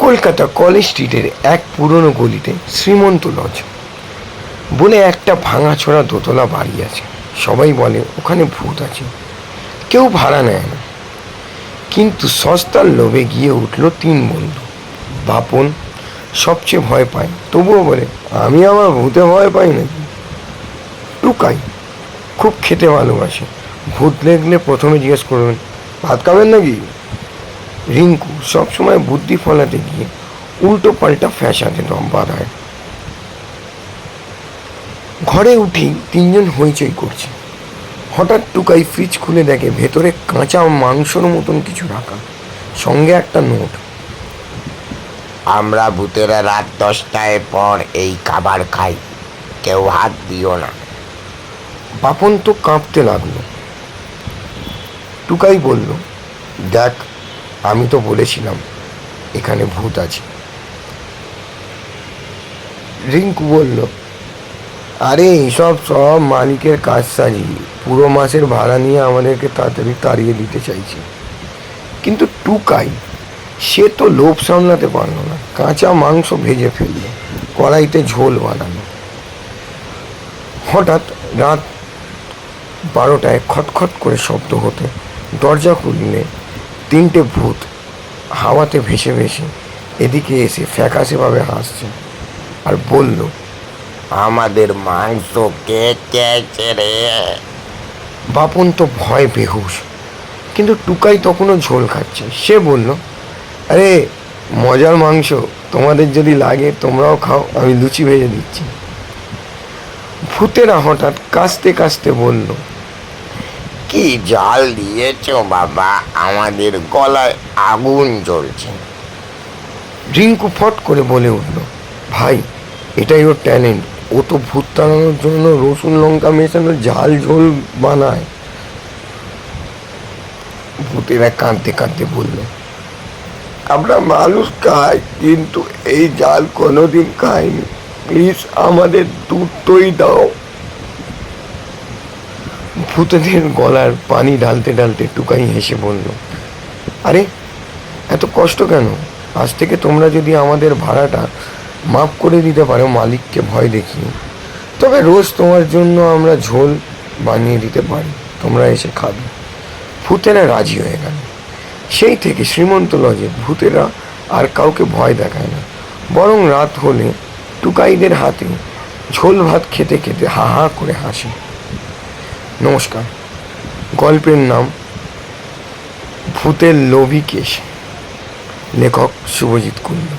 Kolkata college স্ট্রিটের এক পুরনো গলিতে শ্রীমন্ত লজ বলে একটা ভাঙাচোরা দোতলা বাড়ি আছে। সবাই বলে ওখানে ভূত আছে, কেউ ভাড়া নেয় না। কিন্তু সস্তার লোভে গিয়ে উঠল তিন বন্ধু। বাপন সবচেয়ে ভয় পায়, তবুও বলে আমি আমার ভূতে ভয় পাই নাকি। টুকাই খুব খেতে ভালোবাসে, ভূত দেখলে প্রথমে জিজ্ঞেস করবেন ভাত খাবেন নাকি। রিঙ্কু সবসময় বুদ্ধি ফলাতে গিয়ে উল্টো পাল্টা ফ্যাসাদে দম বাঁধায়। ঘরে উঠি তিনজন হইচই করছে। হঠাৎ টুকাই ফ্রিজ খুলে দেখে ভেতরে কাঁচা মাংসর মতন কিছু রাখা, সঙ্গে একটা নোট। আমরা ভূতেরা রাত 10টায় পর এই খাবার খাই, কেউ হাত দিও না। বাপন তো কাঁপতে লাগলো। টুকাই বলল, দেখ আমি তো বলেছিলাম এখানে ভূত আছে। রিঙ্কু বলল, আরে এইসব সব মালিকের কাজ সাজি, পুরো মাসের ভাড়া নিয়ে আমাদেরকে তাড়াতাড়ি তাড়িয়ে দিতে চাইছে। কিন্তু টুকাই সে তো লোভ সামলাতে পারল না, কাঁচা মাংস ভেজে ফেললো, কড়াইতে ঝোল বানালো। হঠাৎ রাত 12টায় খটখট করে শব্দ হতে দরজা খুললে তিনটে ভূত হাওয়াতে ভেসে ভেসে এদিকে এসে ফ্যাকাশেভাবে হাসছে আর বলল, আমাদের মাংস কে খেয়েছে রে? বাপন তো ভয় বেহুশ, কিন্তু টুকাই তখনও ঝোল খাচ্ছে। সে বলল, আরে মজার মাংস, তোমাদের যদি লাগে তোমরাও খাও, আমি লুচি ভেজে দিচ্ছি। ভূতেরা হঠাৎ কাশতে কাশতে বলল, কি জাল দিয়েছ বাবা, আমাদের গলায় আগুন জ্বলছে। রিঙ্কু ফট করে বলে উঠল, ভাই এটাই ওর ট্যালেন্ট, ও তো ভূত তাড়ানোর জন্য রসুন লঙ্কা মেশানো ঝাল ঝোল বানায়। ভূতেরা কাঁদতে কাঁদতে বলল, আমরা মানুষ খাই কিন্তু এই জাল কোনোদিন খাইনি, প্লিজ আমাদের দুধই দাও। ভূতেদের গলার পানি ঢালতে ঢালতে টুকাই হেসে বলল, আরে এত কষ্ট কেন, আজ থেকে তোমরা যদি আমাদের ভাড়াটা মাফ করে দিতে পারো মালিককে ভয় দেখিয়ে, তবে রোজ তোমার জন্য আমরা ঝোল বানিয়ে দিতে পারি, তোমরা এসে খাবে। ভূতেরা রাজি হয়ে গেল। সেই থেকে শ্রীমন্ত লজে ভূতেরা আর কাউকে ভয় দেখায় না, বরং রাত হলে টুকাইদের হাতে ঝোল ভাত খেতে খেতে হা হা করে হাসে। নমস্কার। গল্পের নাম ভূতের লোভী কেশ, লেখক শুভজিৎ কুন্ডু।